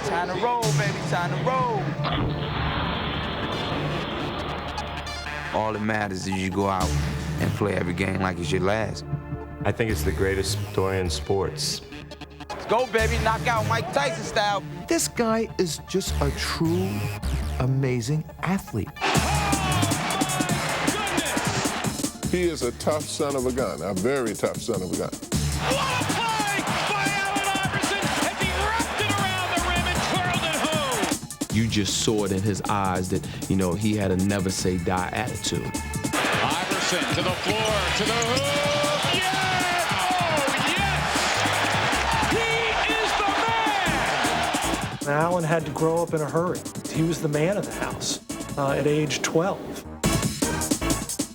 Time to roll, baby, time to roll. All that matters is you go out and play every game like it's your last. I think it's the greatest story in sports. Let's go, baby, knock out Mike Tyson style. This guy is just a true, amazing athlete. He is a tough son of a gun, a very tough son of a gun. What a play by Allen Iverson as he wrapped it around the rim and twirled it home. You just saw it in his eyes that, you know, he had a never say die attitude. Iverson to the floor, to the hoop. Yes! Oh, yes! He is the man! Allen had to grow up in a hurry. He was the man of the house at age 12.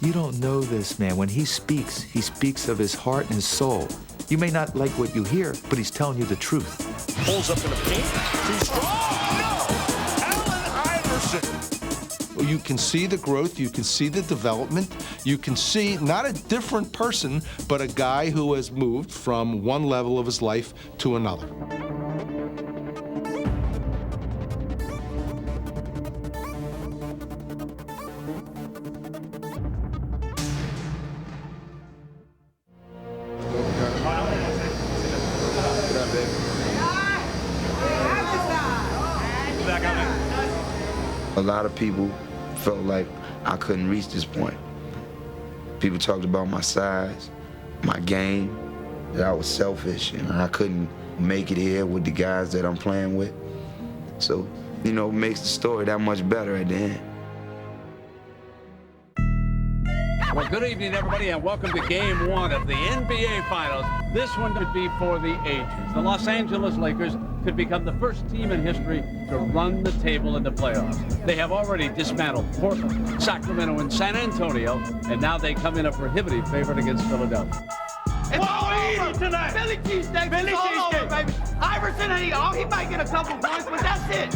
You don't know this man. When he speaks of his heart and his soul. You may not like what you hear, but he's telling you the truth. Pulls up in the paint. Too strong. No! Allen Iverson. You can see the growth, you can see the development, you can see not a different person, but a guy who has moved from one level of his life to another. A lot of people felt like I couldn't reach this point. People talked about my size, my game, that I was selfish and I couldn't make it here with the guys that I'm playing with. So, you know, it makes the story that much better at the end. Well, good evening, everybody, and welcome to Game 1 of the NBA Finals. This one could be for the ages. The Los Angeles Lakers could become the first team in history to run the table in the playoffs. They have already dismantled Portland, Sacramento, and San Antonio, and now they come in a prohibitive favorite against Philadelphia. It's all over tonight. Philly cheesesteak. Philly cheesesteak, baby. Iverson, he might get a couple points, but that's it.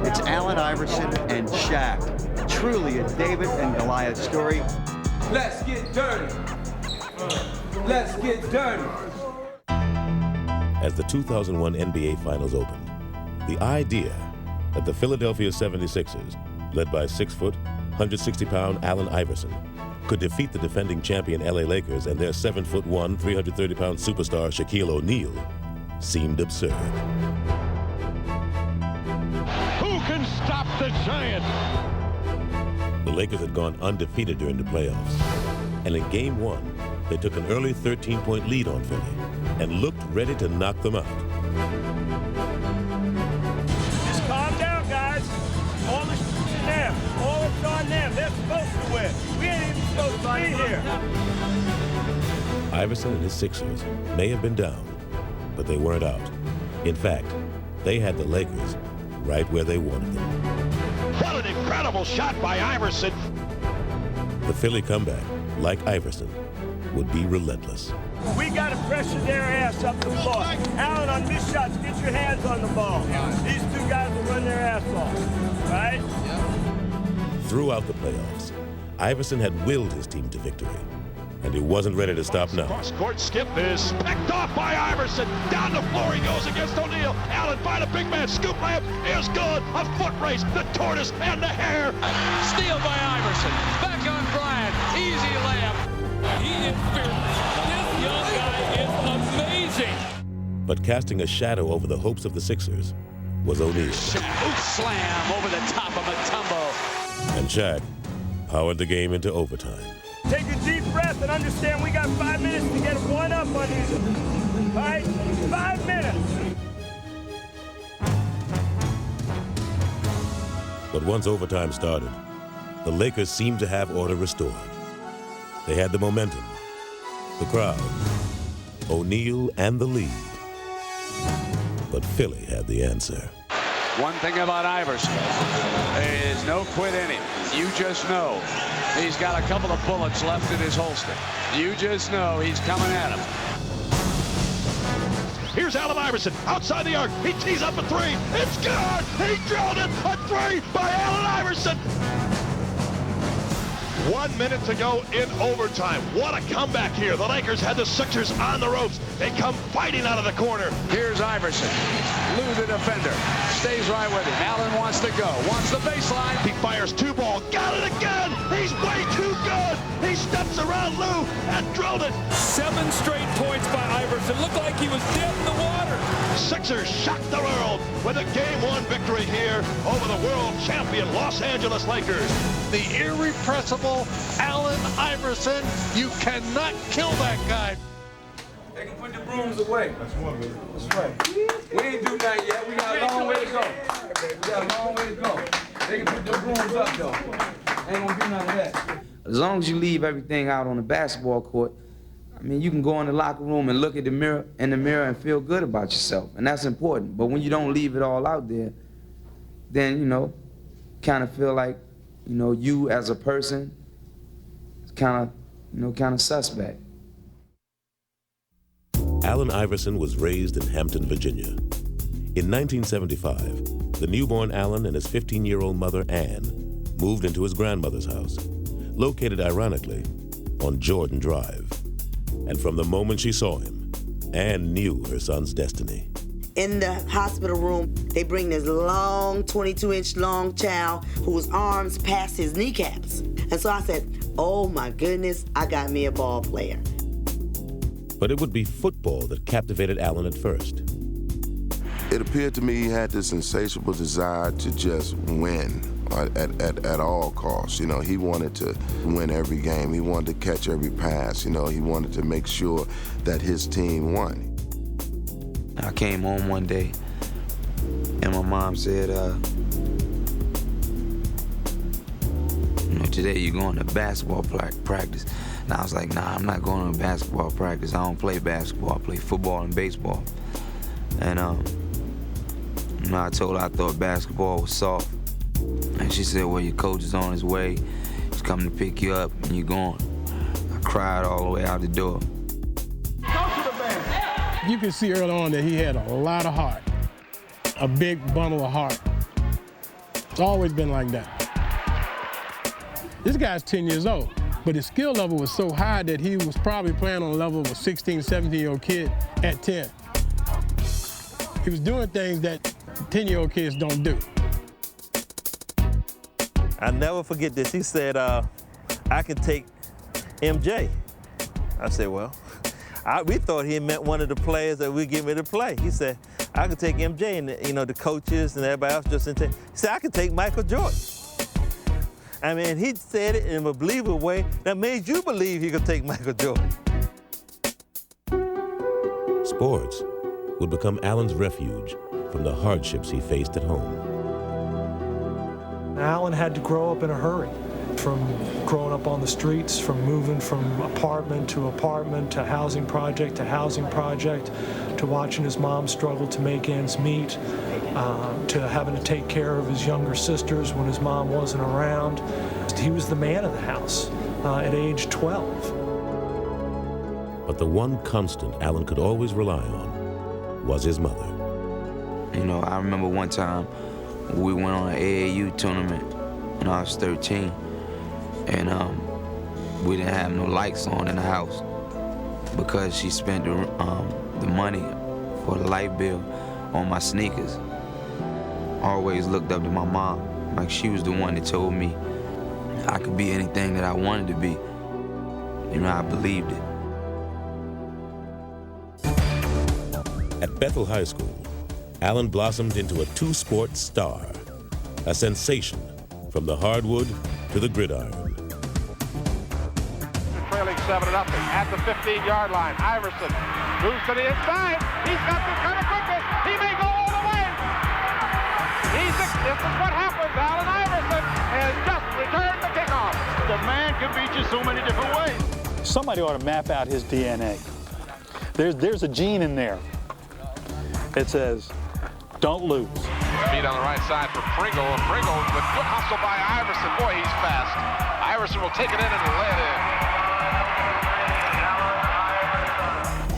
It's Allen Iverson and Shaq. Truly a David and Goliath story. Let's get dirty. Let's get dirty. As the 2001 NBA Finals opened, the idea that the Philadelphia 76ers, led by 6-foot, 160-pound Allen Iverson, could defeat the defending champion LA Lakers and their 7'1", 330-pound superstar Shaquille O'Neal seemed absurd. Who can stop the giant? The Lakers had gone undefeated during the playoffs, and in Game 1, they took an early 13-point lead on Philly and looked ready to knock them out. Just calm down, guys. All the shit's in them. All it's on them. They're supposed to win. We ain't even supposed to be here. Iverson and his Sixers may have been down, but they weren't out. In fact, they had the Lakers right where they wanted them. What an incredible shot by Iverson. The Philly comeback, like Iverson, would be relentless. We got to pressure their ass up the floor. Allen, on missed shots, get your hands on the ball. These two guys will run their ass off, right? Throughout the playoffs, Iverson had willed his team to victory, and he wasn't ready to stop now. Cross-court skip is picked off by Iverson. Down the floor he goes against O'Neal. Allen find a big man. Scoop layup is good. A foot race. The tortoise and the hare. Steal by Iverson. Back on Bryant. Easy layup. He is fearless. This young guy is amazing. But casting a shadow over the hopes of the Sixers was O'Neal. Shaq slam over the top of Mutombo. And Shaq powered the game into overtime. Take a deep breath and understand we got 5 minutes to get one up on these. All right? 5 minutes. But once overtime started, the Lakers seemed to have order restored. They had the momentum, the crowd, O'Neal, and the lead. But Philly had the answer. One thing about Iverson, there is no quit in him. You just know he's got a couple of bullets left in his holster. You just know he's coming at him. Here's Allen Iverson outside the arc. He tees up a three. It's good. He drilled it. A three by Allen Iverson. 1 minute to go in overtime. What a comeback here. The Lakers had the Sixers on the ropes. They come fighting out of the corner. Here's Iverson. Lou, the defender, stays right with him. Allen wants to go, wants the baseline. He fires 2 ball, got it again. He's way too good. He steps around Lou and drilled it. 7 straight points by Iverson. Looked like he was dead in the water. Sixers shocked the world with a Game 1 victory here over the world champion Los Angeles Lakers. The irrepressible Allen Iverson. You cannot kill that guy. They can put the brooms away. That's one way. That's right. We ain't do nothing yet. We got a long way to go. We got a long way to go. They can put the brooms up, though. Ain't gonna do none of that. As long as you leave everything out on the basketball court, I mean, you can go in the locker room and look at the mirror and feel good about yourself, and that's important. But when you don't leave it all out there, then, you know, kind of feel like, you know, you as a person is kind of suspect. Allen Iverson was raised in Hampton, Virginia. In 1975, the newborn Allen and his 15-year-old mother, Ann, moved into his grandmother's house, located ironically on Jordan Drive. And from the moment she saw him, Ann knew her son's destiny. In the hospital room, they bring this long, 22-inch long child whose arms passed his kneecaps. And so I said, oh my goodness, I got me a ball player. But it would be football that captivated Allen at first. It appeared to me he had this insatiable desire to just win at all costs. You know, he wanted to win every game. He wanted to catch every pass. You know, he wanted to make sure that his team won. I came home one day, and my mom said, you know, today you're going to basketball practice. And I was like, nah, I'm not going to basketball practice. I don't play basketball. I play football and baseball. And, you know, I told her I thought basketball was soft. And she said, well, your coach is on his way. He's coming to pick you up, and you're going. I cried all the way out the door. You can see early on that he had a lot of heart, a big bundle of heart. It's always been like that. This guy's 10 years old, but his skill level was so high that he was probably playing on the level of a 16, 17-year-old kid at 10. He was doing things that 10-year-old kids don't do. I'll never forget this. He said, I can take MJ. I said, well, we thought he meant one of the players that we get ready to play. He said, I can take MJ, and you know, the coaches and everybody else just didn't take. He said, I can take Michael Jordan. I mean, he said it in a believable way that made you believe he could take Michael Jordan. Sports would become Allen's refuge from the hardships he faced at home. Allen had to grow up in a hurry, from growing up on the streets, from moving from apartment to housing project to housing project, to watching his mom struggle to make ends meet, to having to take care of his younger sisters when his mom wasn't around. He was the man of the house at age 12. But the one constant Allen could always rely on was his mother. You know, I remember one time we went on an AAU tournament when I was 13, and we didn't have no lights on in the house because she spent the money for the light bill on my sneakers. I always looked up to my mom, like she was the one that told me I could be anything that I wanted to be. You know, I believed it. At Bethel High School, Allen blossomed into a two-sport star, a sensation from the hardwood to the gridiron. Trailing 7-0 at the 15-yard line. Iverson moves to the inside. He's got this kind of quickness. He may go all the way. This is what happens. Allen Iverson has just returned the kickoff. The man can beat you so many different ways. Somebody ought to map out his DNA. There's a gene in there that says, don't lose. Feet on the right side for Pringle. Pringle with good hustle by Iverson. Boy, he's fast. Iverson will take it in and lay it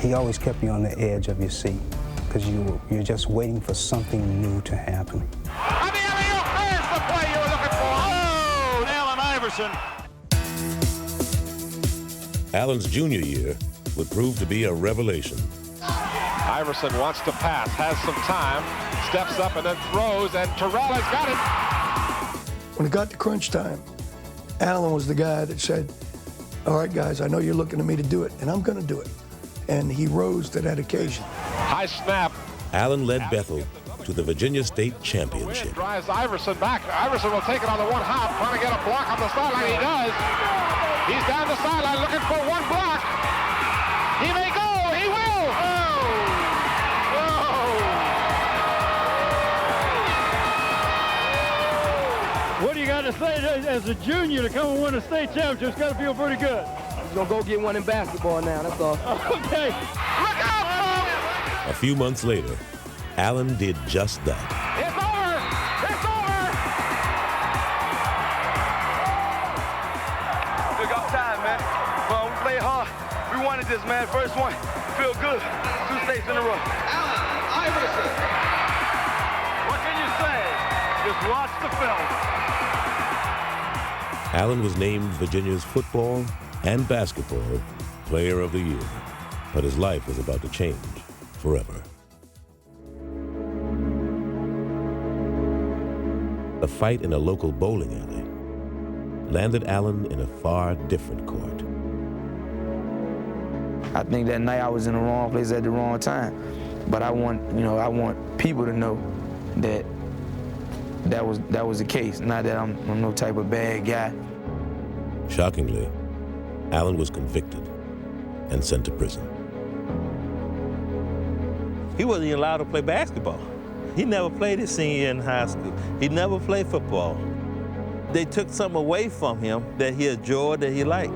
He always kept you on the edge of your seat because you're just waiting for something new to happen. And the alley-oop, there's the play you were looking for. Oh, Allen Iverson. Allen's junior year would prove to be a revelation. Iverson wants to pass, has some time, steps up and then throws, and Terrell has got it. When it got to crunch time, Allen was the guy that said, all right, guys, I know you're looking to me to do it, and I'm going to do it. And he rose to that occasion. High snap. Allen led Bethel to the Virginia State Championship. Drives Iverson back. Iverson will take it on the one hop, trying to get a block on the sideline. He does. He's down the sideline looking for one block. He may go. He will. What do you got to say as a junior to come and win a state championship? It's got to feel pretty good. He's going to go get one in basketball now, that's all. Okay. Look out, A few months later, Allen did just that. It's over. It's over. We got time, man. Well, we played hard. We wanted this, man. First one. Feel good. 2 states in a row. Allen Iverson. What can you say? Just watch the film. Allen was named Virginia's football and basketball player of the year, but his life was about to change forever. A fight in a local bowling alley landed Allen in a far different court. I think that night I was in the wrong place at the wrong time, but I want people to know that that was the case. Not that I'm no type of bad guy. Shockingly, Allen was convicted and sent to prison. He wasn't even allowed to play basketball. He never played his senior year in high school. He never played football. They took something away from him that he enjoyed, that he liked.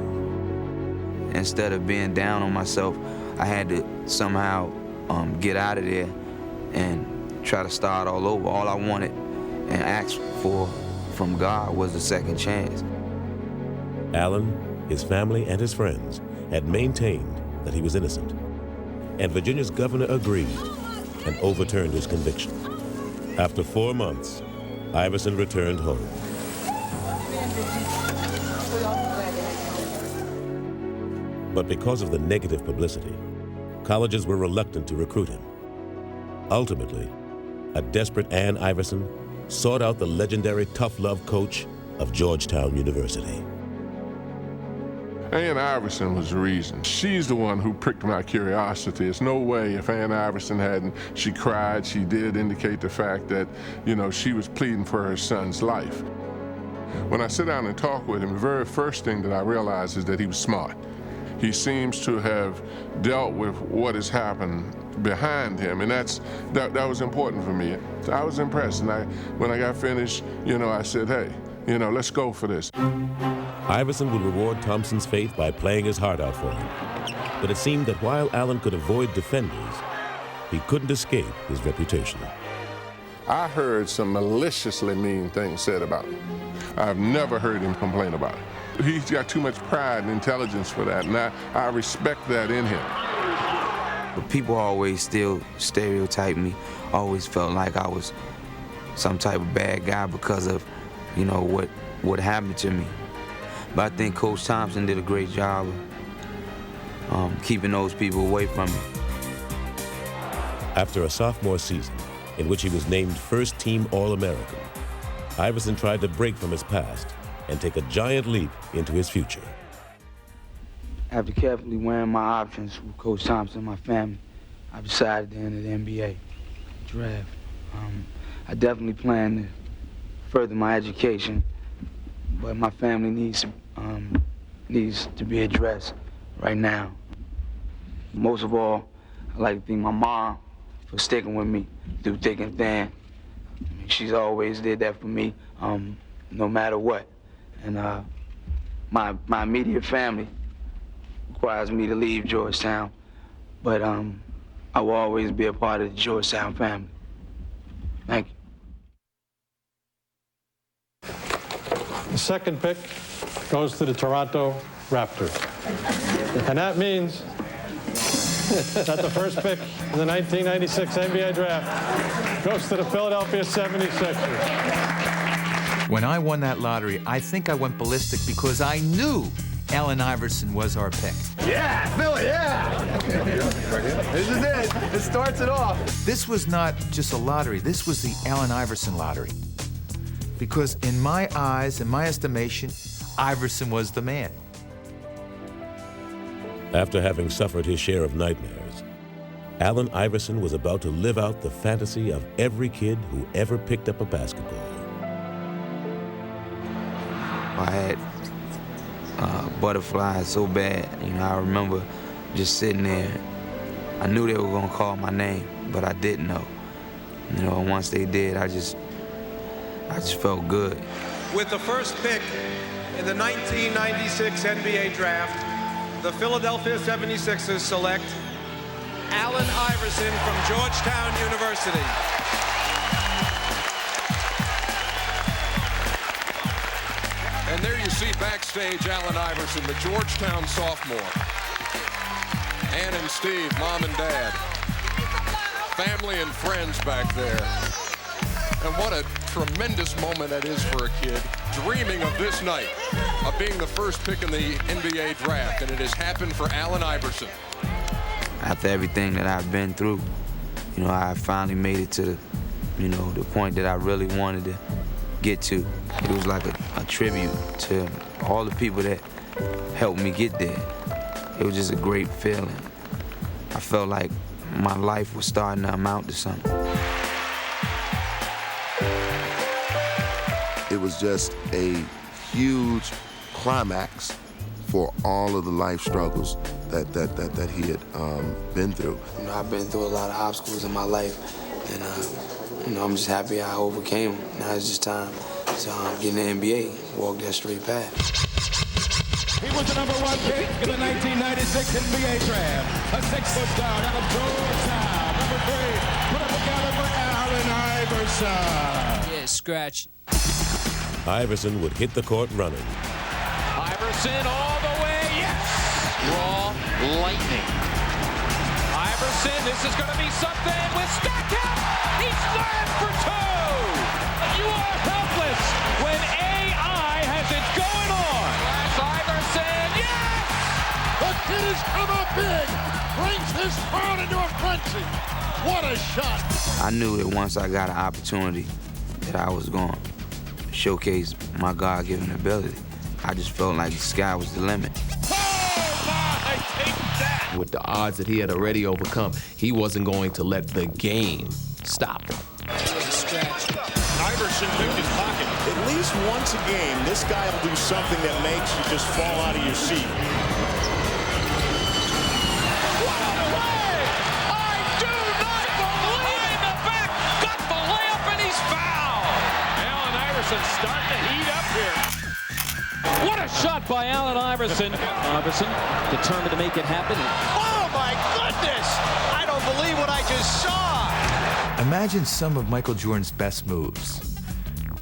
Instead of being down on myself, I had to somehow get out of there and try to start all over. All I wanted and asked for from God was a second chance. Allen, his family, and his friends had maintained that he was innocent, and Virginia's governor agreed and overturned his conviction. After 4 months, Iverson returned home. But because of the negative publicity, colleges were reluctant to recruit him. Ultimately, a desperate Ann Iverson sought out the legendary tough love coach of Georgetown University. Ann Iverson was the reason. She's the one who pricked my curiosity. There's no way if Ann Iverson hadn't, she cried, she did indicate the fact that, she was pleading for her son's life. When I sit down and talk with him, the very first thing that I realize is that he was smart. He seems to have dealt with what has happened behind him, and that was important for me. So I was impressed, and when I got finished, I said, hey, let's go for this. Iverson would reward Thompson's faith by playing his heart out for him. But it seemed that while Allen could avoid defenders, he couldn't escape his reputation. I heard some maliciously mean things said about him. I've never heard him complain about it. He's got too much pride and intelligence for that, and I respect that in him. But people always still stereotype me, always felt like I was some type of bad guy because of, what happened to me. But I think Coach Thompson did a great job of keeping those people away from me. After a sophomore season, in which he was named first-team All-American, Iverson tried to break from his past and take a giant leap into his future. After carefully weighing my options with Coach Thompson and my family, I decided to enter the NBA draft. I definitely plan to further my education, but my family needs to be addressed right now. Most of all, I'd like to thank my mom for sticking with me through thick and thin. She's always did that for me, no matter what. And my immediate family requires me to leave Georgetown, but I will always be a part of the Georgetown family. Thank you. The second pick goes to the Toronto Raptors. And that means that the first pick in the 1996 NBA draft goes to the Philadelphia 76ers. When I won that lottery, I think I went ballistic because I knew Allen Iverson was our pick. Yeah, Philly, yeah. This is it. It starts it off. This was not just a lottery. This was the Allen Iverson lottery. Because in my eyes, in my estimation, Iverson was the man. After having suffered his share of nightmares, Allen Iverson was about to live out the fantasy of every kid who ever picked up a basketball. I had butterflies so bad. You know, I remember just sitting there. I knew they were gonna call my name, but I didn't know. You know, once they did, I just felt good. With the first pick in the 1996 NBA draft, the Philadelphia 76ers select Allen Iverson from Georgetown University. And there you see backstage Allen Iverson, the Georgetown sophomore. Ann and Steve, mom and dad. Family and friends back there. And what a tremendous moment that is for a kid, dreaming of this night, of being the first pick in the NBA draft, and it has happened for Allen Iverson. After everything that I've been through, you know, I finally made it to the, you know, the point that I really wanted to get to. It was like a tribute to all the people that helped me get there. It was just a great feeling. I felt like my life was starting to amount to something. It was just a huge climax for all of the life struggles that he had been through. You know, I've been through a lot of obstacles in my life, and you know, I'm just happy I overcame them. Now it's just time to get in the NBA, walk that straight path. He was the #1 pick in the 1996 NBA draft. A 6-foot guard out of Georgetown. #3, put it together for Allen Iverson. Yeah, scratch. Iverson would hit the court running. Iverson all the way, yes! Raw lightning. Iverson, this is going to be something with Stackhouse. He slammed for two. You are helpless when AI has it going on. Iverson, yes! The kid has come up big. Brings his crowd into a frenzy. What a shot. I knew that once I got an opportunity that I was going to showcase my God-given ability. I just felt like the sky was the limit. With the odds that he had already overcome, he wasn't going to let the game stop him. Iverson picked his pocket. At least once a game, this guy will do something that makes you just fall out of your seat. Starting to heat up here. What a shot by Allen Iverson. Iverson determined to make it happen. Oh my goodness! I don't believe what I just saw. Imagine some of Michael Jordan's best moves.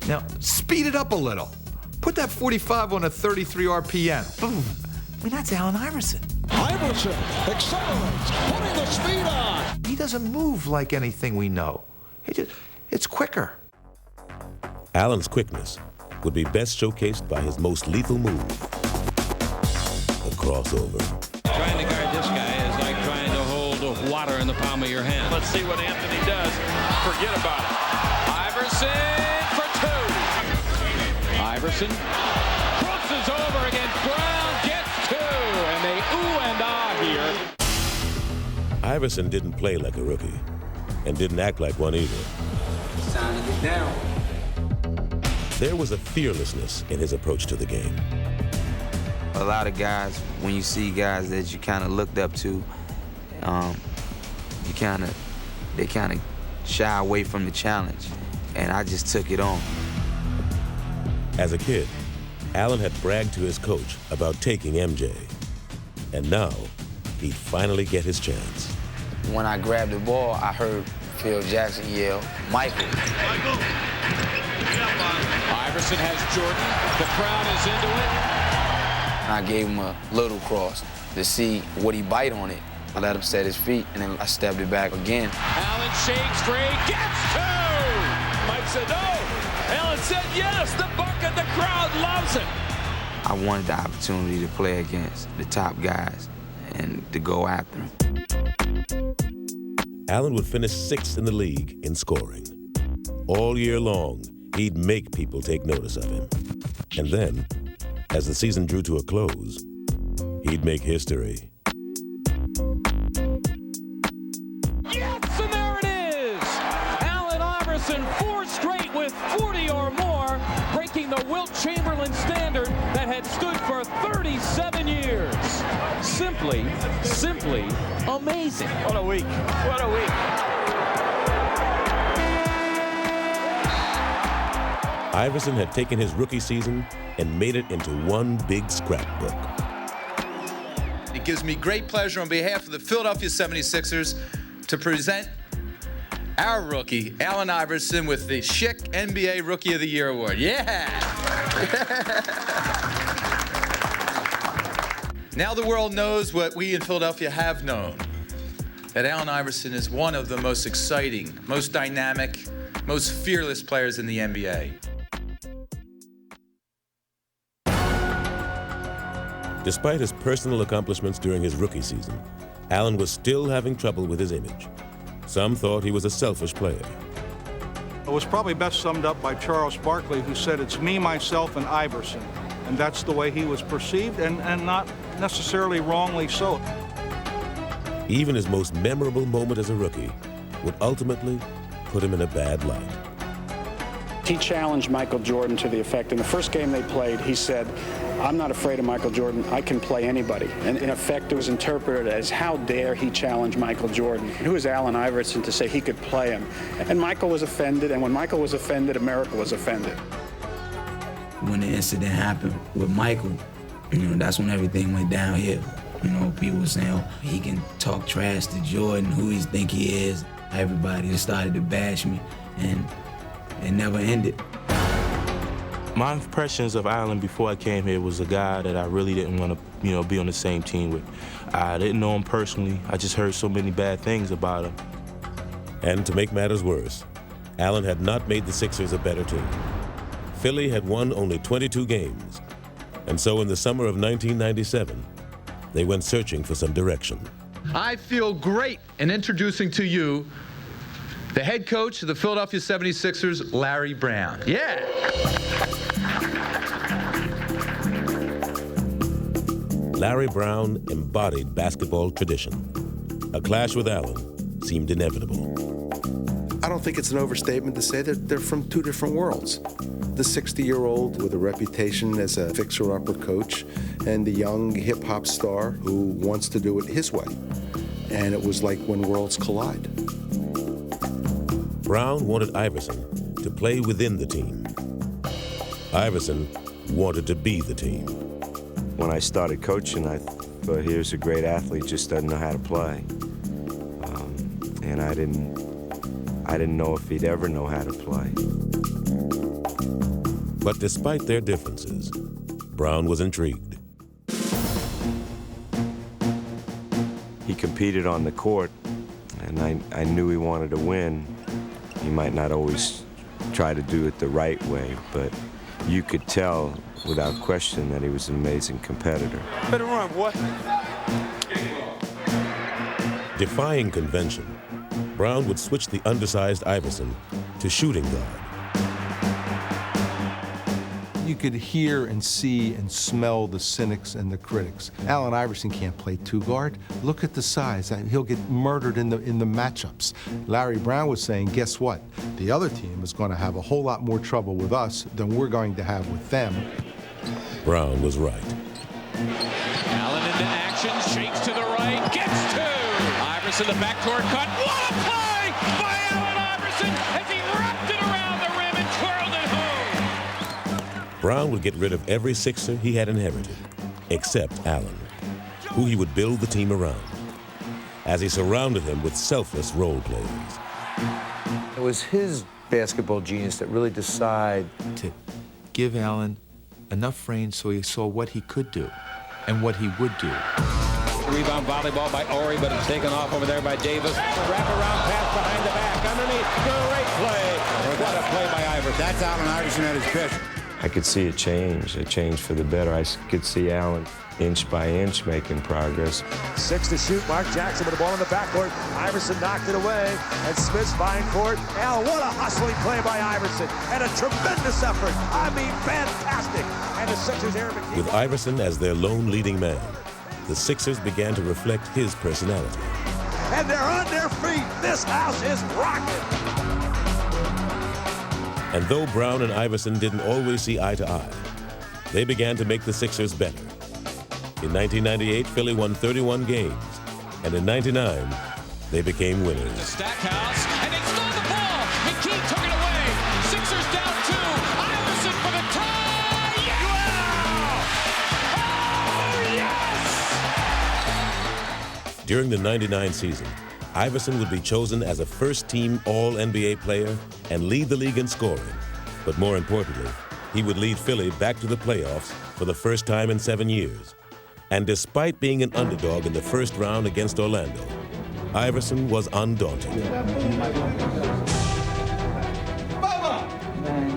Now, speed it up a little. Put that 45 on a 33 RPM. Boom. I mean, that's Allen Iverson. Iverson accelerates, putting the speed on. He doesn't move like anything we know. It's quicker. Allen's quickness would be best showcased by his most lethal move, the crossover. Trying to guard this guy is like trying to hold water in the palm of your hand. Let's see what Anthony does. Forget about it. Iverson for two. Iverson crosses over against Brown, gets two, and they ooh and ah here. Iverson didn't play like a rookie and didn't act like one either. It's time to get down. There was a fearlessness in his approach to the game. A lot of guys, when you see guys that you kind of looked up to, they kind of shy away from the challenge, and I just took it on. As a kid, Allen had bragged to his coach about taking MJ, and now he'd finally get his chance. When I grabbed the ball, I heard Phil Jackson yell, "Michael." Michael. Iverson has Jordan. The crowd is into it. I gave him a little cross to see would he bite on it. I let him set his feet, and then I stepped it back again. Allen shakes free, gets two! Mike said no. Allen said yes. The bucket, the crowd loves it. I wanted the opportunity to play against the top guys, and to go after him. Allen would finish 6th in the league in scoring. All year long, he'd make people take notice of him. And then, as the season drew to a close, he'd make history. Yes, and there it is! Allen Iverson, 4 straight with 40 or more, breaking the Wilt Chamberlain standard that had stood for 37 years. Simply amazing. What a week. What a week. Iverson had taken his rookie season and made it into one big scrapbook. It gives me great pleasure on behalf of the Philadelphia 76ers to present our rookie, Allen Iverson, with the Schick NBA Rookie of the Year Award. Yeah! Now the world knows what we in Philadelphia have known, that Allen Iverson is one of the most exciting, most dynamic, most fearless players in the NBA. Despite his personal accomplishments during his rookie season, Allen was still having trouble with his image. Some thought he was a selfish player. It was probably best summed up by Charles Barkley, who said, "It's me, myself, and Iverson." And that's the way he was perceived, and not necessarily wrongly so. Even his most memorable moment as a rookie would ultimately put him in a bad light. He challenged Michael Jordan to the effect, in the first game they played, he said, "I'm not afraid of Michael Jordan, I can play anybody." And in effect, it was interpreted as, how dare he challenge Michael Jordan? Who is Allen Iverson to say he could play him? And Michael was offended, and when Michael was offended, America was offended. When the incident happened with Michael, that's when everything went downhill. People were saying, oh, he can talk trash to Jordan, who he think he is. Everybody just started to bash me, and it never ended. My impressions of Allen before I came here was a guy that I really didn't want to, be on the same team with. I didn't know him personally. I just heard so many bad things about him. And to make matters worse, Allen had not made the Sixers a better team. Philly had won only 22 games. And so in the summer of 1997, they went searching for some direction. I feel great in introducing to you the head coach of the Philadelphia 76ers, Larry Brown. Yeah! Larry Brown embodied basketball tradition. A clash with Allen seemed inevitable. I don't think it's an overstatement to say that they're from two different worlds. The 60-year-old with a reputation as a fixer-upper coach and the young hip-hop star who wants to do it his way. And it was like when worlds collide. Brown wanted Iverson to play within the team. Iverson wanted to be the team. When I started coaching, I thought, here's a great athlete, just doesn't know how to play. And I didn't know if he'd ever know how to play. But despite their differences, Brown was intrigued. He competed on the court, and I knew he wanted to win. He might not always try to do it the right way, but you could tell without question that he was an amazing competitor. Better run, boy. Defying convention, Brown would switch the undersized Iverson to shooting guard. You could hear and see and smell the cynics and the critics. Allen Iverson can't play two-guard. Look at the size. He'll get murdered in the matchups. Larry Brown was saying, guess what? The other team is going to have a whole lot more trouble with us than we're going to have with them. Brown was right. Allen into action, shakes to the right, gets two. Iverson, the backdoor cut. What a play by Allen Iverson as he wrapped it around the rim and twirled it home. Brown would get rid of every Sixer he had inherited, except Allen, who he would build the team around, as he surrounded him with selfless role players. It was his basketball genius that really decided to give Allen enough range so he saw what he could do and what he would do. Rebound volleyball by Ori, but it's taken off over there by Davis. Wrap-around pass behind the back, underneath. Great play. What a play by Iverson. That's Allen Iverson at his best. I could see a change for the better. I could see Allen inch by inch making progress. 6 to shoot. Mark Jackson with the ball in the backcourt. Iverson knocked it away, and Smith's fine court. Allen, what a hustling play by Iverson, and a tremendous effort. I mean, fantastic. And the Sixers airman. With Iverson as their lone leading man, the Sixers began to reflect his personality. And they're on their feet. This house is rocking. And though Brown and Iverson didn't always see eye to eye, they began to make the Sixers better. In 1998, Philly won 31 games, and in 99, they became winners. Stackhouse, and they stole the ball. McKee took it away. Sixers down 2. Iverson for the tie. Yeah! Oh, yes! During the 99 season, Iverson would be chosen as a first-team All-NBA player and lead the league in scoring. But more importantly, he would lead Philly back to the playoffs for the first time in 7 years. And despite being an underdog in the first round against Orlando, Iverson was undaunted. You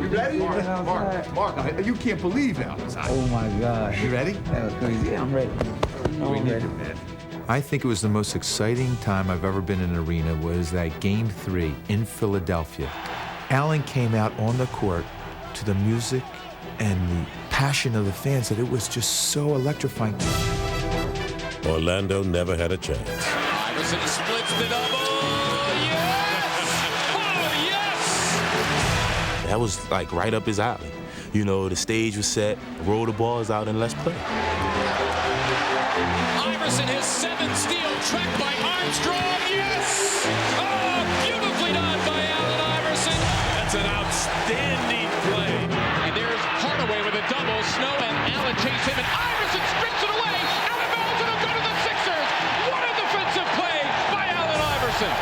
ready? Mark, you can't believe that. Oh my God. You ready? That was crazy. Yeah, I'm ready. I'm ready. I think it was the most exciting time I've ever been in an arena was that Game 3 in Philadelphia. Allen came out on the court to the music and the passion of the fans that it was just so electrifying. Orlando never had a chance. Iverson splits the double. Yes! Oh, yes! That was like right up his alley. You know, the stage was set, roll the balls out, and let's play. Iverson, his 7th steal, tracked by Armstrong. Yes! Oh, beautifully done by Allen Iverson. That's an outstanding play. And there's Hardaway with a double. Snow and Allen chase him, and Iverson strips it away. Allen Iverson will go to the Sixers. What a defensive play by Allen Iverson.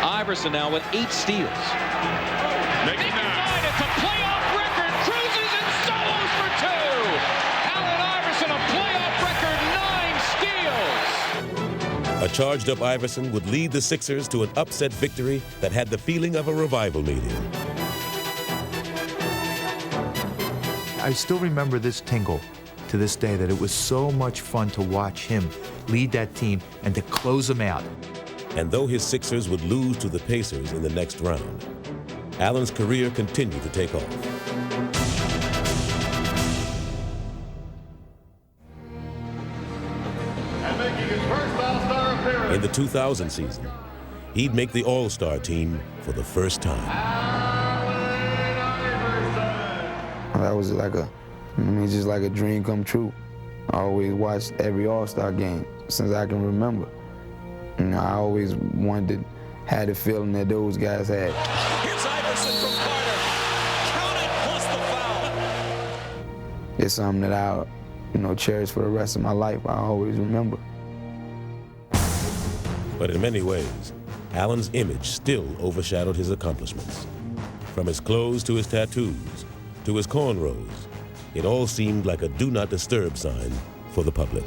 Iverson now with 8 steals. Making 9. It's a playoff record. Cruises and solos for 2. Allen Iverson, a playoff record, 9 steals. A charged-up Iverson would lead the Sixers to an upset victory that had the feeling of a revival meeting. I still remember this tingle to this day, that it was so much fun to watch him lead that team and to close them out. And though his Sixers would lose to the Pacers in the next round, Allen's career continued to take off. In the 2000 season, he'd make the All-Star team for the first time. That was like just like a dream come true. I always watched every All-Star game since I can remember. You know, I always had the feeling that those guys had. Here's Iverson from Carter. Count it plus the foul. It's something that I, cherish for the rest of my life. I always remember. But in many ways, Allen's image still overshadowed his accomplishments. From his clothes to his tattoos, to his cornrows, it all seemed like a do not disturb sign for the public.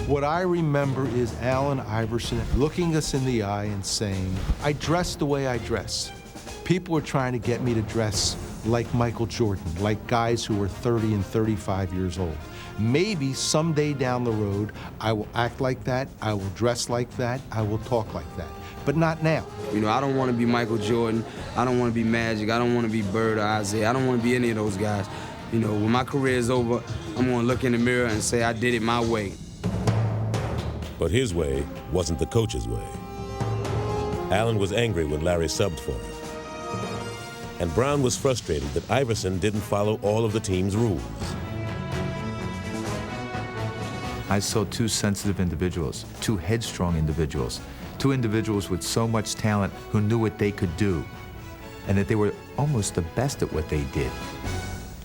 What I remember is Allen Iverson looking us in the eye and saying, I dress the way I dress. People were trying to get me to dress like Michael Jordan, like guys who were 30 and 35 years old. Maybe someday down the road, I will act like that, I will dress like that, I will talk like that, but not now. I don't want to be Michael Jordan, I don't want to be Magic, I don't want to be Bird or Isaiah, I don't want to be any of those guys. When my career is over, I'm going to look in the mirror and say I did it my way. But his way wasn't the coach's way. Allen was angry when Larry subbed for him. And Brown was frustrated that Iverson didn't follow all of the team's rules. I saw 2 sensitive individuals, 2 headstrong individuals, 2 individuals with so much talent who knew what they could do, and that they were almost the best at what they did.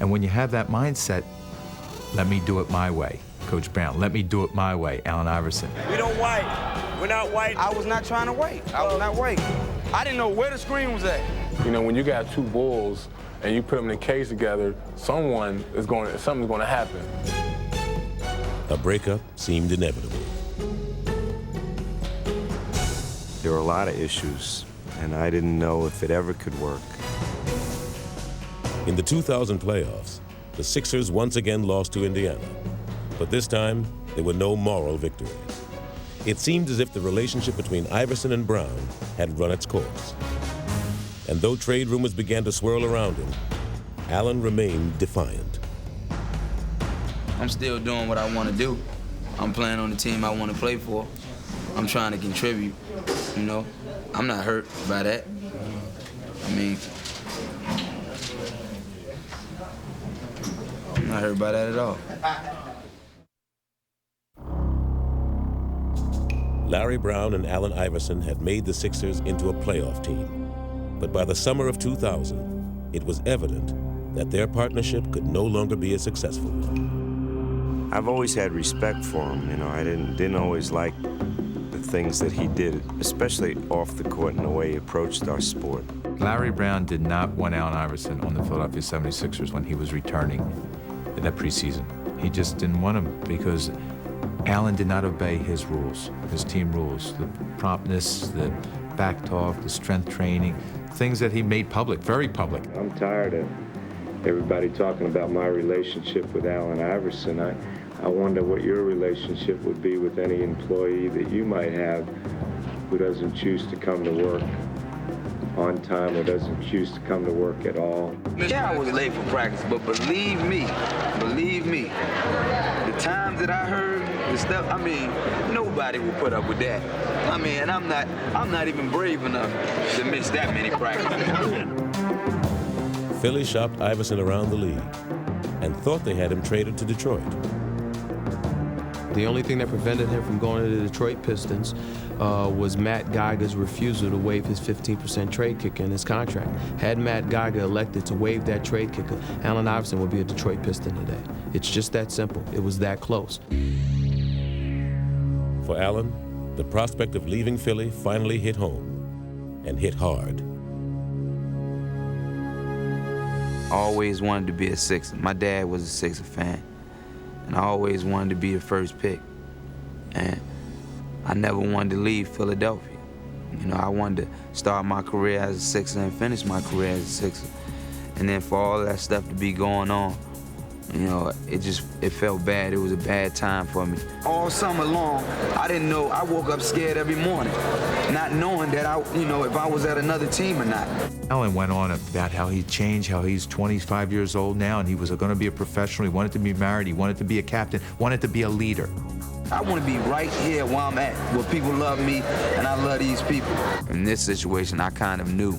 And when you have that mindset, let me do it my way, Coach Brown, let me do it my way, Allen Iverson. We don't wait. We're not waiting. I was not trying to wait. I was not waiting. I didn't know where the screen was at. When you got 2 bulls and you put them in a cage together, something's going to happen. A breakup seemed inevitable. There were a lot of issues, and I didn't know if it ever could work. In the 2000 playoffs, the Sixers once again lost to Indiana, but this time there were no moral victories. It seemed as if the relationship between Iverson and Brown had run its course. And though trade rumors began to swirl around him, Allen remained defiant. I'm still doing what I want to do. I'm playing on the team I want to play for. I'm trying to contribute, you know. I'm not hurt by that. I mean, I'm not hurt by that at all. Larry Brown and Allen Iverson had made the Sixers into a playoff team. But by the summer of 2000, it was evident that their partnership could no longer be a successful one. I've always had respect for him. You know, I didn't always like the things that he did, especially off the court and the way he approached our sport. Larry Brown did not want Allen Iverson on the Philadelphia 76ers when he was returning in that preseason. He just didn't want him because Allen did not obey his rules, his team rules, the promptness, the back talk, the strength training, things that he made public, very public. I'm tired of everybody talking about my relationship with Allen Iverson. I wonder what your relationship would be with any employee that you might have who doesn't choose to come to work on time or doesn't choose to come to work at all. Yeah, I was late for practice, but believe me, the times that I heard the stuff, I mean, nobody will put up with that. I mean, and I'm not even brave enough to miss that many practices. Philly shopped Iverson around the league and thought they had him traded to Detroit. The only thing that prevented him from going to the Detroit Pistons was Matt Geiger's refusal to waive his 15% trade kicker in his contract. Had Matt Geiger elected to waive that trade kicker, Allen Iverson would be a Detroit Piston today. It's just that simple. It was that close. For Allen, the prospect of leaving Philly finally hit home, and hit hard. I always wanted to be a Sixer. My dad was a Sixer fan, and I always wanted to be the first pick. And I never wanted to leave Philadelphia. You know, I wanted to start my career as a Sixer and finish my career as a Sixer. And then for all that stuff to be going on, you know, it felt bad. It was a bad time for me. All summer long, I didn't know. I woke up scared every morning, not knowing that if I was at another team or not. Allen went on about how he changed, how he's 25 years old now, and he was going to be a professional. He wanted to be married. He wanted to be a captain. Wanted to be a leader. I want to be right here where I'm at, where people love me, and I love these people. In this situation, I kind of knew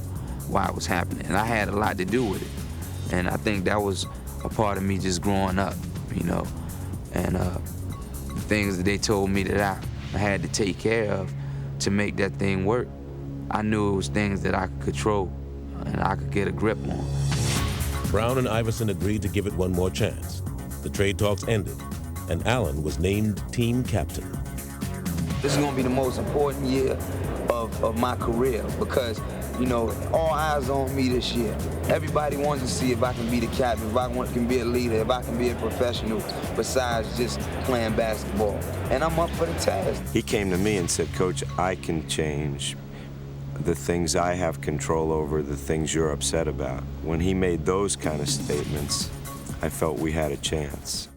why it was happening, and I had a lot to do with it. And I think that was a part of me just growing up, you know, and the things that they told me that I had to take care of to make that thing work. I knew it was things that I could control and I could get a grip on. Brown and Iverson agreed to give it one more chance. The trade talks ended, and Allen was named team captain. This is going to be the most important year of my career because, you know, all eyes on me this year. Everybody wants to see if I can be the captain, if I can be a leader, if I can be a professional besides just playing basketball. And I'm up for the task. He came to me and said, Coach, I can change the things I have control over, the things you're upset about. When he made those kind of statements, I felt we had a chance.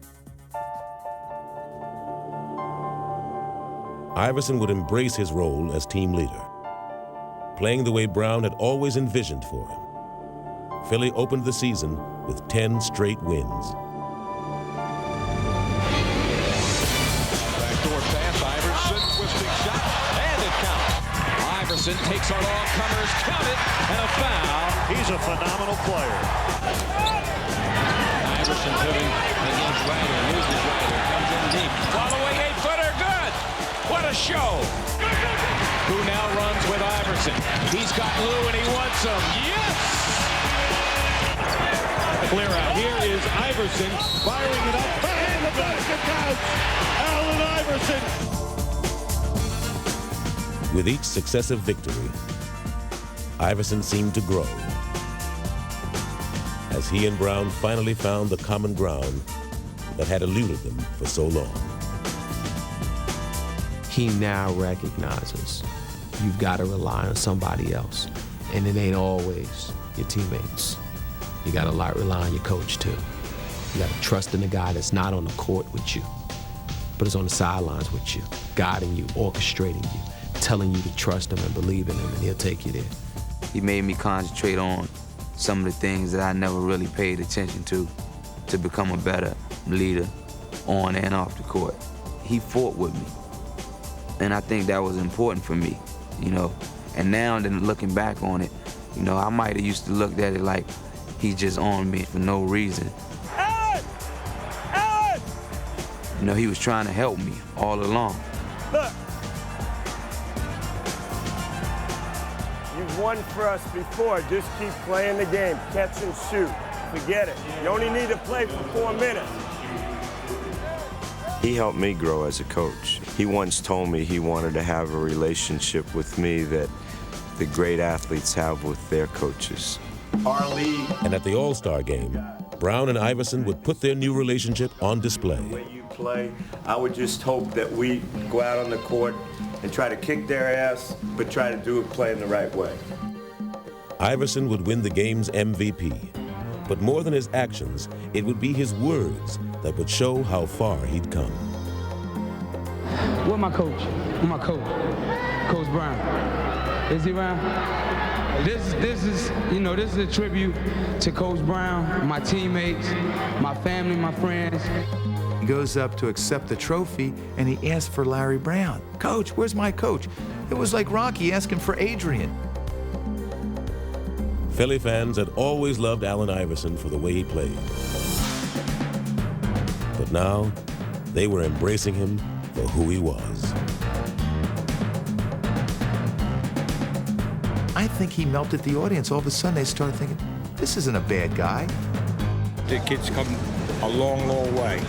Iverson would embrace his role as team leader, playing the way Brown had always envisioned for him. Philly opened the season with 10 straight wins. Backdoor pass, Iverson, twisting shot, and it counts. Iverson takes on all comers, count it, and a foul. He's a phenomenal player. Iverson putting against Ryder, loses Ryder, comes in deep. Following 8-footer, good! What a show! Who now runs with Iverson. He's got Lou and he wants him. Yes! Clear out. Here is Iverson firing it up. And the basket counts! Allen Iverson! With each successive victory, Iverson seemed to grow as he and Brown finally found the common ground that had eluded them for so long. He now recognizes you've got to rely on somebody else, and it ain't always your teammates. You got to rely on your coach, too. You got to trust in the guy that's not on the court with you, but is on the sidelines with you, guiding you, orchestrating you, telling you to trust him and believe in him, and he'll take you there. He made me concentrate on some of the things that I never really paid attention to become a better leader on and off the court. He fought with me, and I think that was important for me, you know. And now, then looking back on it, you know, I might have used to look at it like he just on me for no reason. You know, he was trying to help me all along. Look, you've won for us before. Just keep playing the game. Catch and shoot. Forget it. You only need to play for 4 minutes. He helped me grow as a coach. He once told me he wanted to have a relationship with me that the great athletes have with their coaches. Our league. And at the All-Star game, Brown and Iverson would put their new relationship on display. When you play, I would just hope that we go out on the court and try to kick their ass, but try to do it playing the right way. Iverson would win the game's MVP. But more than his actions, it would be his words that would show how far he'd come. Where my coach? Where my coach? Coach Brown. Is he around? This is, you know, this is a tribute to Coach Brown, my teammates, my family, my friends. He goes up to accept the trophy, and he asks for Larry Brown. Coach, where's my coach? It was like Rocky asking for Adrian. Philly fans had always loved Allen Iverson for the way he played. But now, they were embracing him for who he was. I think he melted the audience. All of a sudden, they started thinking, this isn't a bad guy. The kid's come a long, long way.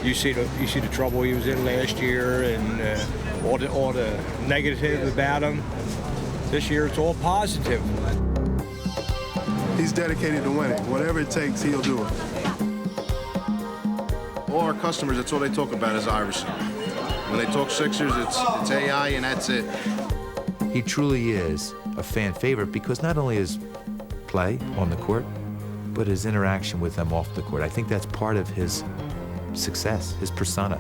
You see the trouble he was in last year, and all the negative about him. This year, it's all positive. He's dedicated to winning. Whatever it takes, he'll do it. All our customers, that's all they talk about is Iverson. When they talk Sixers, it's AI, and that's it. He truly is a fan favorite because not only his play on the court, but his interaction with them off the court. I think that's part of his success, his persona.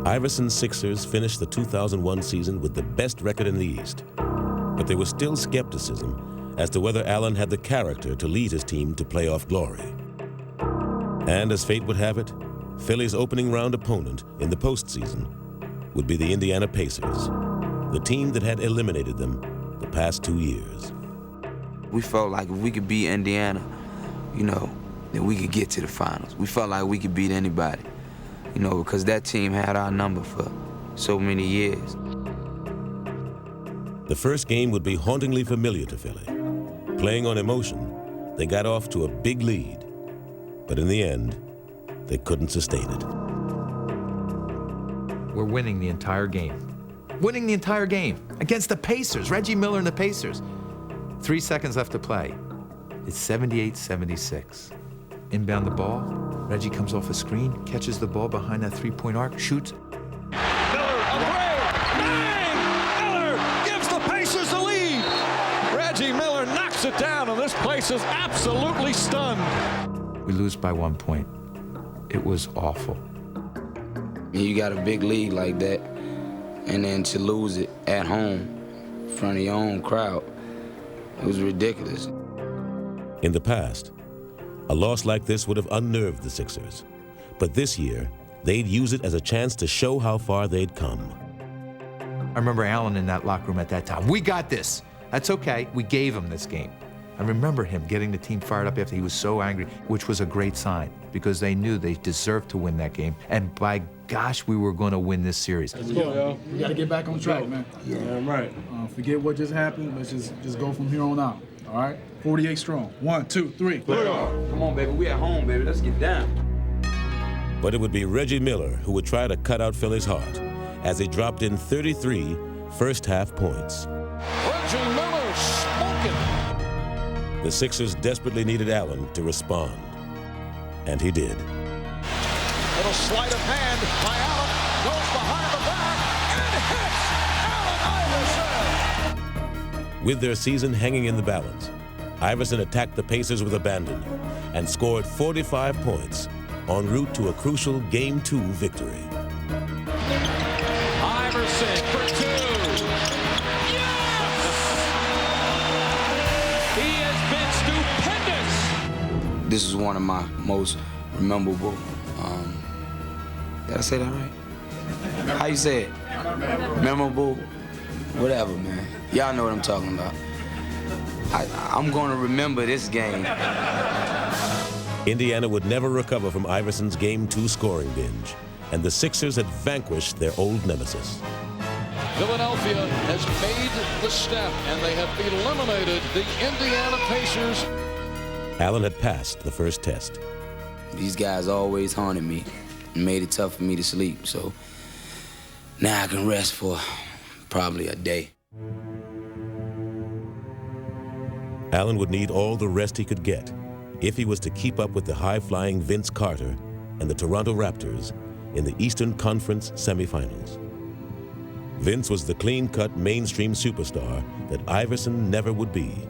Iverson's Sixers finished the 2001 season with the best record in the East. But there was still skepticism as to whether Allen had the character to lead his team to playoff glory. And as fate would have it, Philly's opening round opponent in the postseason would be the Indiana Pacers, the team that had eliminated them the past 2 years. We felt like if we could beat Indiana, you know, then we could get to the finals. We felt like we could beat anybody, you know, because that team had our number for so many years. The first game would be hauntingly familiar to Philly. Playing on emotion, they got off to a big lead, but in the end, they couldn't sustain it. We're winning the entire game. Winning the entire game against the Pacers, Reggie Miller and the Pacers. 3 seconds left to play. It's 78-76. Inbound the ball. Reggie comes off a screen, catches the ball behind that three-point arc, shoots. Miller away. Bang! Miller gives the Pacers the lead. Reggie Miller knocks it down, and this place is absolutely stunned. We lose by 1 point. It was awful. You got a big lead like that, and then to lose it at home in front of your own crowd, it was ridiculous. In the past, a loss like this would have unnerved the Sixers. But this year, they'd use it as a chance to show how far they'd come. I remember Allen in that locker room at that time. We got this. That's okay. We gave him this game. I remember him getting the team fired up after he was so angry, which was a great sign because they knew they deserved to win that game. And by gosh, we were going to win this series. Let's go, yo. We got to get back on track, man. Yeah, right. Forget what just happened. Let's just go from here on out. All right? 48 strong. 1, 2, 3. Come on, baby. We at home, baby. Let's get down. But it would be Reggie Miller who would try to cut out Philly's heart as he dropped in 33 first-half points. Reggie Miller smoking. The Sixers desperately needed Allen to respond, and he did. Little sleight of hand by Allen. Goes behind the back and hits Allen Iverson. With their season hanging in the balance, Iverson attacked the Pacers with abandon and scored 45 points en route to a crucial Game 2 victory. Iverson for 2. Yes! He has been stupendous. This is one of my most memorable, did I say that right? How you say it? Memorable, whatever, man. Y'all know what I'm talking about. I'm going to remember this game. Indiana would never recover from Iverson's Game 2 scoring binge, and the Sixers had vanquished their old nemesis. Philadelphia has made the step, and they have eliminated the Indiana Pacers. Allen had passed the first test. These guys always haunted me and made it tough for me to sleep, so now I can rest for probably a day. Allen would need all the rest he could get if he was to keep up with the high-flying Vince Carter and the Toronto Raptors in the Eastern Conference semifinals. Vince was the clean-cut mainstream superstar that Iverson never would be.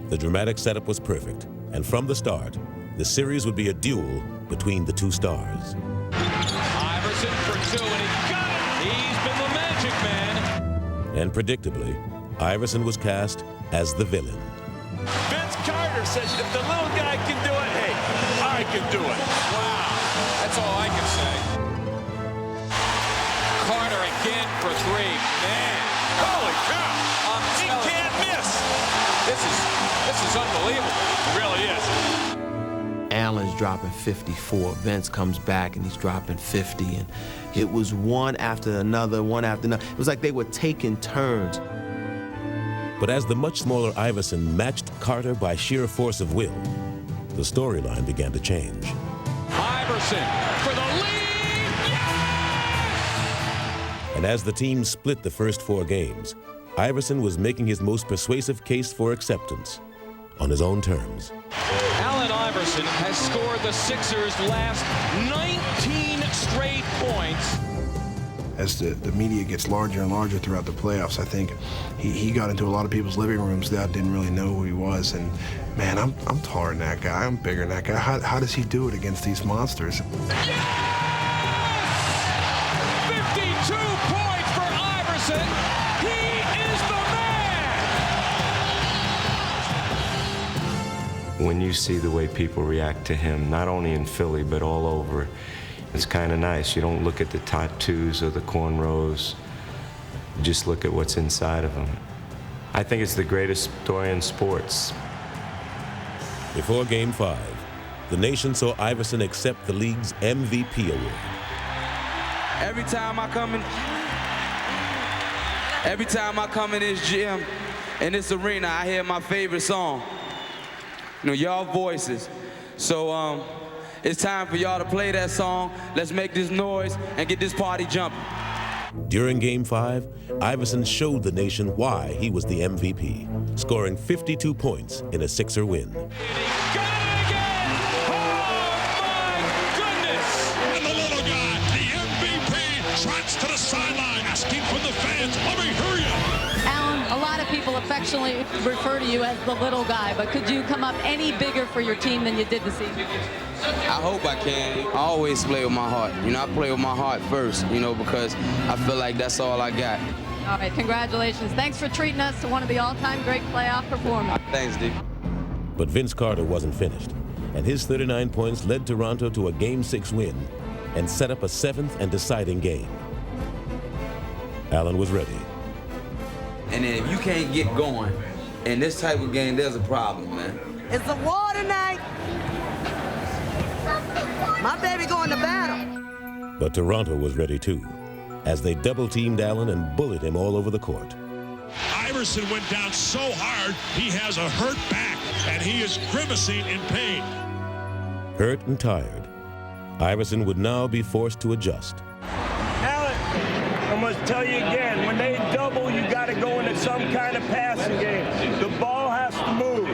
The dramatic setup was perfect, and from the start, the series would be a duel between the two stars. Iverson for 2, and he got it! He's been the magic man. And predictably, Iverson was cast as the villain. Vince Carter says if the little guy can do it, hey, I can do it. Wow, that's all I can say. Carter again for 3. Man, Holy cow! He can't miss. This is unbelievable. It really is. Allen's dropping 54. Vince comes back and he's dropping 50. And it was one after another, one after another. It was like they were taking turns. But as the much smaller Iverson matched Carter by sheer force of will, the storyline began to change. Iverson for the lead! Yes! And as the team split the first 4 games, Iverson was making his most persuasive case for acceptance on his own terms. Allen Iverson has scored the Sixers' last 19 straight points. As the media gets larger and larger throughout the playoffs, I think he got into a lot of people's living rooms that didn't really know who he was. And man, I'm taller than that guy. I'm bigger than that guy. How does he do it against these monsters? Yes! 52 points for Iverson. He is the man. When you see the way people react to him, not only in Philly, but all over, it's kind of nice. You don't look at the tattoos or the cornrows. You just look at what's inside of him. I think it's the greatest story in sports. Before Game 5, the nation saw Iverson accept the league's MVP award. Every time I come in this gym, in this arena, I hear my favorite song. You know, y'all voices. So it's time for y'all to play that song. Let's make this noise and get this party jumping. During Game 5, Iverson showed the nation why he was the MVP, scoring 52 points in a Sixer win. And the little guy, the MVP, trots to the sideline, asking from the fans, let me hear you. Allen, a lot of people affectionately refer to you as the little guy, but could you come up any bigger for your team than you did this evening? I hope I can. I always play with my heart. You know, I play with my heart first, you know, because I feel like that's all I got. All right, congratulations. Thanks for treating us to one of the all-time great playoff performers. Thanks, Dick. But Vince Carter wasn't finished, and his 39 points led Toronto to a Game 6 win and set up a 7th and deciding game. Allen was ready. And then if you can't get going in this type of game, there's a problem, man. It's a war tonight. My baby going to battle. But Toronto was ready too, as they double-teamed Allen and bullied him all over the court. Iverson went down so hard, he has a hurt back, and he is grimacing in pain. Hurt and tired, Iverson would now be forced to adjust. Allen, I must tell you again, when they double, you got to go into some kind of passing game. The ball has to move.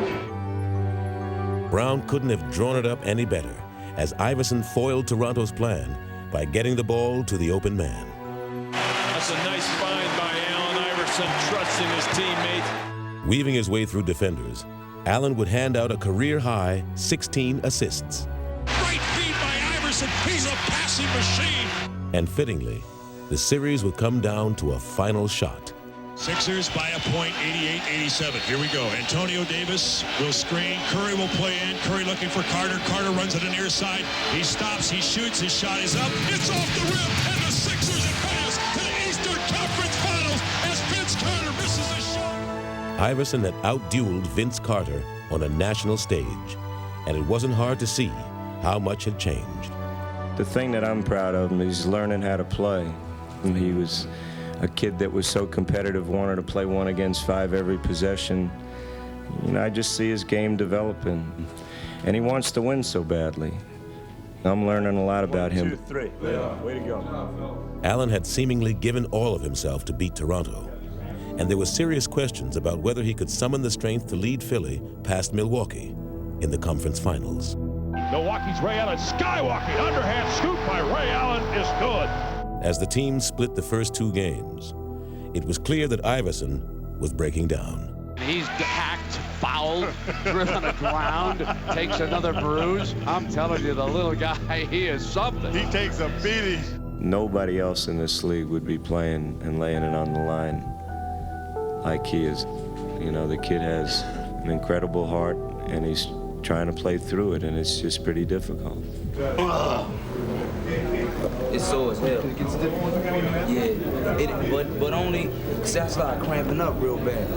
Brown couldn't have drawn it up any better, as Iverson foiled Toronto's plan by getting the ball to the open man. That's a nice find by Allen Iverson, trusting his teammate. Weaving his way through defenders, Allen would hand out a career-high 16 assists. Great feed by Iverson. He's a passing machine. And fittingly, the series would come down to a final shot. Sixers by a point, 88-87. Here we go. Antonio Davis will screen. Curry will play in. Curry looking for Carter. Carter runs to the near side. He stops. He shoots. His shot is up. It's off the rim. And the Sixers advance to the Eastern Conference Finals as Vince Carter misses a shot. Iverson had outdueled Vince Carter on a national stage, and it wasn't hard to see how much had changed. The thing that I'm proud of him is learning how to play. And he was a kid that was so competitive, wanted to play 1 against 5 every possession. You know, I just see his game developing, and he wants to win so badly. I'm learning a lot about him. 1, 2, 3. Yeah. Way to go. Allen had seemingly given all of himself to beat Toronto, and there were serious questions about whether he could summon the strength to lead Philly past Milwaukee in the conference finals. Milwaukee's Ray Allen skywalking. Underhand scoop by Ray Allen is good. As the team split the first 2 games, it was clear that Iverson was breaking down. He's hacked, fouled, driven on the ground, takes another bruise. I'm telling you, the little guy, he is something. He takes a beating. Nobody else in this league would be playing and laying it on the line like he is. You know, the kid has an incredible heart, and he's trying to play through it, and it's just pretty difficult. It's sore as hell. Yeah, but only because I started cramping up real bad.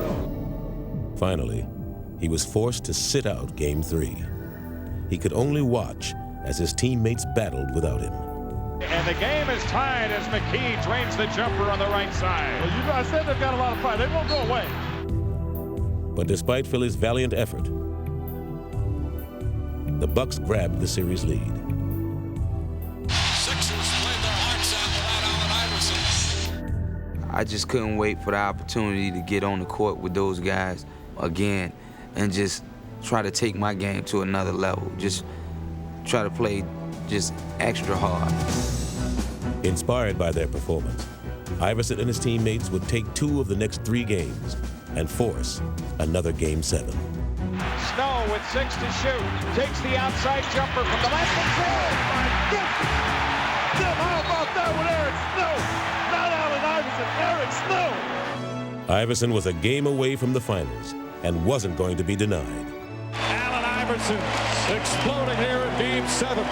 Finally, he was forced to sit out Game 3. He could only watch as his teammates battled without him. And the game is tied as McKee drains the jumper on the right side. Well, you know, I said they've got a lot of fight. They won't go away. But despite Philly's valiant effort, the Bucks grabbed the series lead. I just couldn't wait for the opportunity to get on the court with those guys again and just try to take my game to another level. Just try to play just extra hard. Inspired by their performance, Iverson and his teammates would take 2 of the next 3 games and force another Game 7. Snow with 6 to shoot. Takes the outside jumper from the left and goes. My goodness! Tim, how about that with Eric Snow? Not Allen Iverson, Eric Snow. Iverson was a game away from the finals and wasn't going to be denied. Allen Iverson exploding here in Game 7.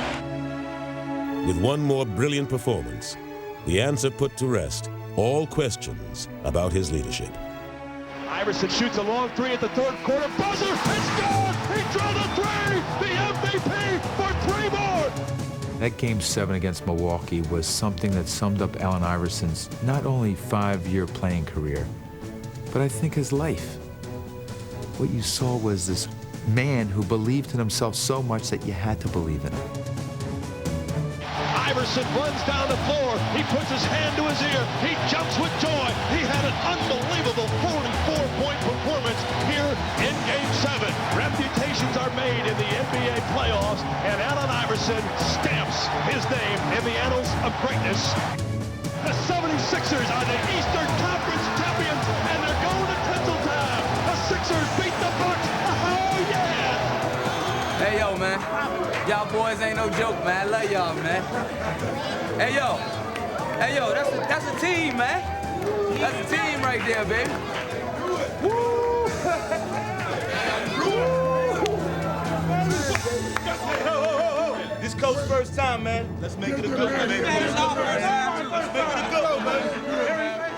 With one more brilliant performance, the answer put to rest all questions about his leadership. Iverson shoots a long 3 at the 3rd quarter. Buzzer, it's good! He drew the 3! The MVP for 3 more! That Game 7 against Milwaukee was something that summed up Allen Iverson's not only 5-year playing career, but I think his life. What you saw was this man who believed in himself so much that you had to believe in him. Iverson runs down the floor. He puts his hand to his ear. He jumps with joy. He had an unbelievable 44-point performance here in Game 7. Reputations are made in the NBA playoffs, and Allen Iverson stamps his name in the annals of greatness. The 76ers are the Eastern Conference champions, and they're going to Tinseltown. The Sixers beat the Bucks. Oh, yeah! Hey, yo, man. Y'all boys ain't no joke, man. I love y'all, man. Hey, yo. Hey, yo, that's a team, man. That's a team right there, baby. Woo! This coach's first time, man. Let's make it a good one, baby. Let's make it a good one, baby.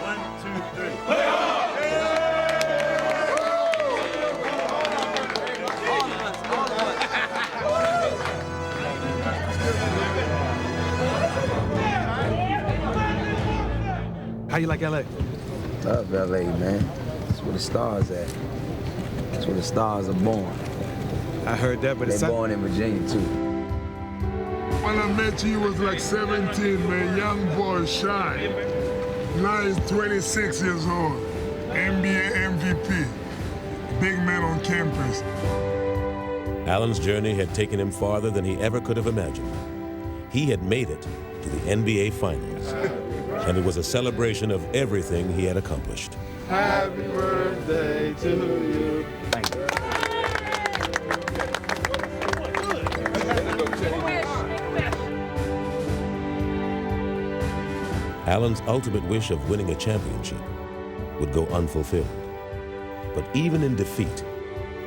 1, 2, 3. Play on! How you like LA? Love LA, man. That's where the stars at. That's where the stars are born. I heard that, but they're born in Virginia too. When I met you, he was like 17, man, young boy, shy. Now he's 26 years old, NBA MVP, big man on campus. Allen's journey had taken him farther than he ever could have imagined. He had made it to the NBA Finals, and it was a celebration of everything he had accomplished. Happy birthday to you. Thank you. Allen's ultimate wish of winning a championship would go unfulfilled. But even in defeat,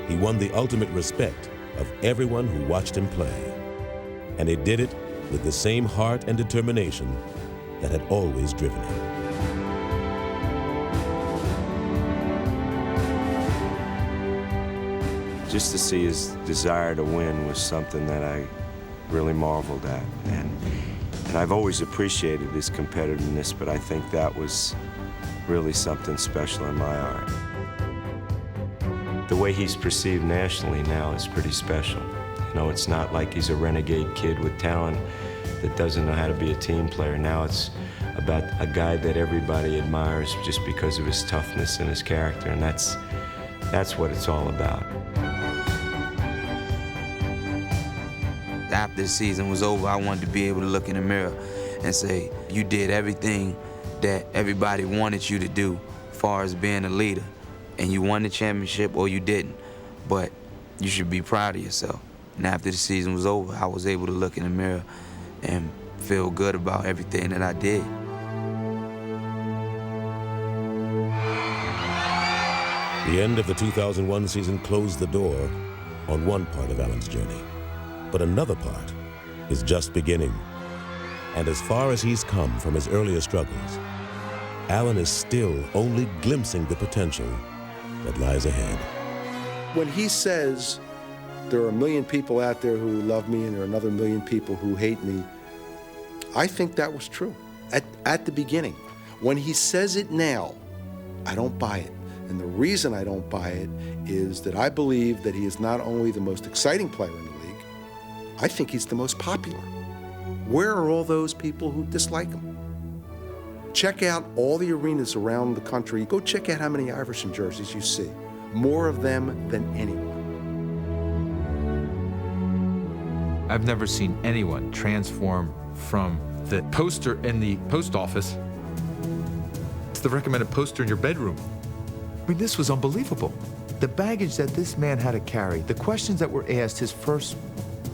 he won the ultimate respect of everyone who watched him play. And he did it with the same heart and determination that had always driven him. Just to see his desire to win was something that I really marveled at. And I've always appreciated his competitiveness, but I think that was really something special in my art. The way he's perceived nationally now is pretty special. You know, it's not like he's a renegade kid with talent that doesn't know how to be a team player. Now it's about a guy that everybody admires just because of his toughness and his character, and that's what it's all about. After the season was over, I wanted to be able to look in the mirror and say, you did everything that everybody wanted you to do as far as being a leader. And you won the championship or you didn't. But you should be proud of yourself. And after the season was over, I was able to look in the mirror and feel good about everything that I did. The end of the 2001 season closed the door on one part of Allen's journey. But another part is just beginning. And as far as he's come from his earlier struggles, Allen is still only glimpsing the potential that lies ahead. When he says, there are 1 million people out there who love me and there are another 1 million people who hate me, I think that was true at the beginning. When he says it now, I don't buy it. And the reason I don't buy it is that I believe that he is not only the most exciting player in the league, I think he's the most popular. Where are all those people who dislike him? Check out all the arenas around the country. Go check out how many Iverson jerseys you see. More of them than anyone. I've never seen anyone transform from the poster in the post office to the recommended poster in your bedroom. I mean, this was unbelievable. The baggage that this man had to carry, the questions that were asked his first,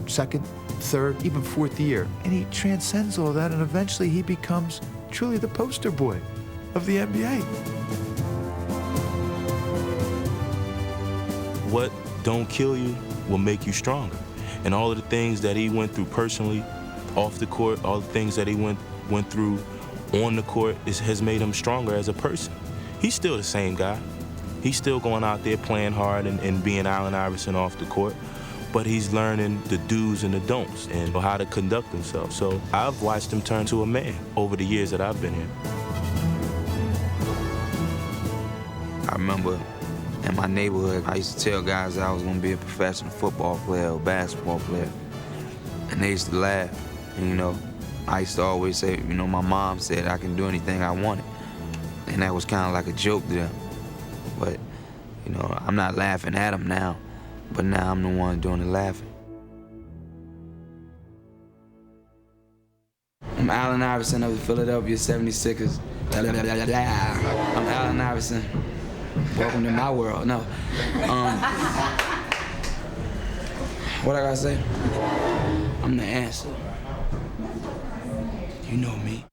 second, third, even fourth year, and he transcends all that, and eventually he becomes truly the poster boy of the NBA. What don't kill you will make you stronger. And all of the things that he went through personally, off the court, all the things that he went through on the court has made him stronger as a person. He's still the same guy. He's still going out there playing hard and being Allen Iverson off the court, but he's learning the do's and the don'ts and how to conduct himself. So I've watched him turn to a man over the years that I've been here. I remember in my neighborhood, I used to tell guys that I was gonna be a professional football player or basketball player. And they used to laugh. And, you know, I used to always say, you know, my mom said I can do anything I wanted. And that was kind of like a joke to them. But, you know, I'm not laughing at them now, but now I'm the one doing the laughing. I'm Allen Iverson of the Philadelphia 76ers. I'm Allen Iverson. Welcome to my world. No. What I gotta say? I'm the answer. You know me.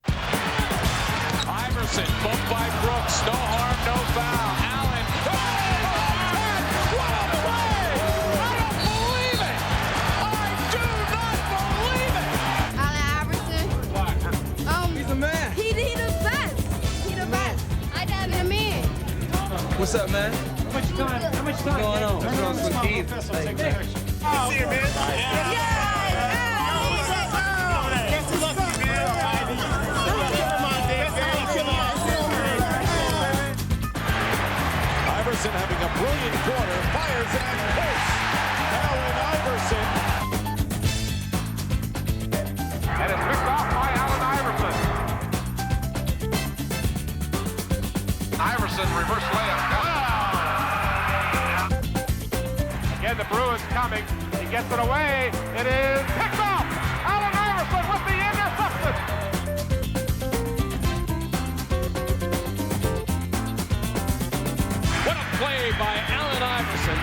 Iverson, bumped by Brooks. No harm, no foul. Allen. What a play! I don't believe it! I do not believe it! Allen Iverson. He's the man. He the best. He the best. I got the man. What's up, man? How much time? What's going on? What's going on with Steve? See you, man. Iverson having a brilliant quarter, fires it and posts. Allen Iverson. And it's picked off by Allen Iverson. Iverson reverse layup. Again, the Bruins coming. He gets it away. It is picked off. Allen Iverson with the interception. play by Allen Iverson.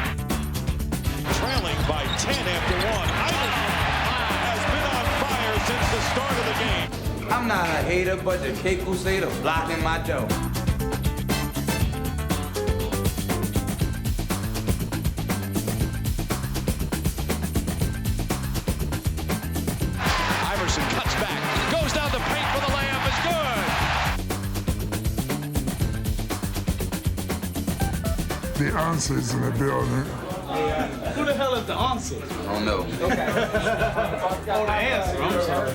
Trailing by 10 after one. Iverson has been on fire since the start of the game. I'm not a hater, but the Cape Crusader blocking my dough. Iverson cuts back, goes down the paint for the layup, is good. The answer is in the building. Who the hell is the answer? I don't know. Okay. Oh, the answer. I'm sorry.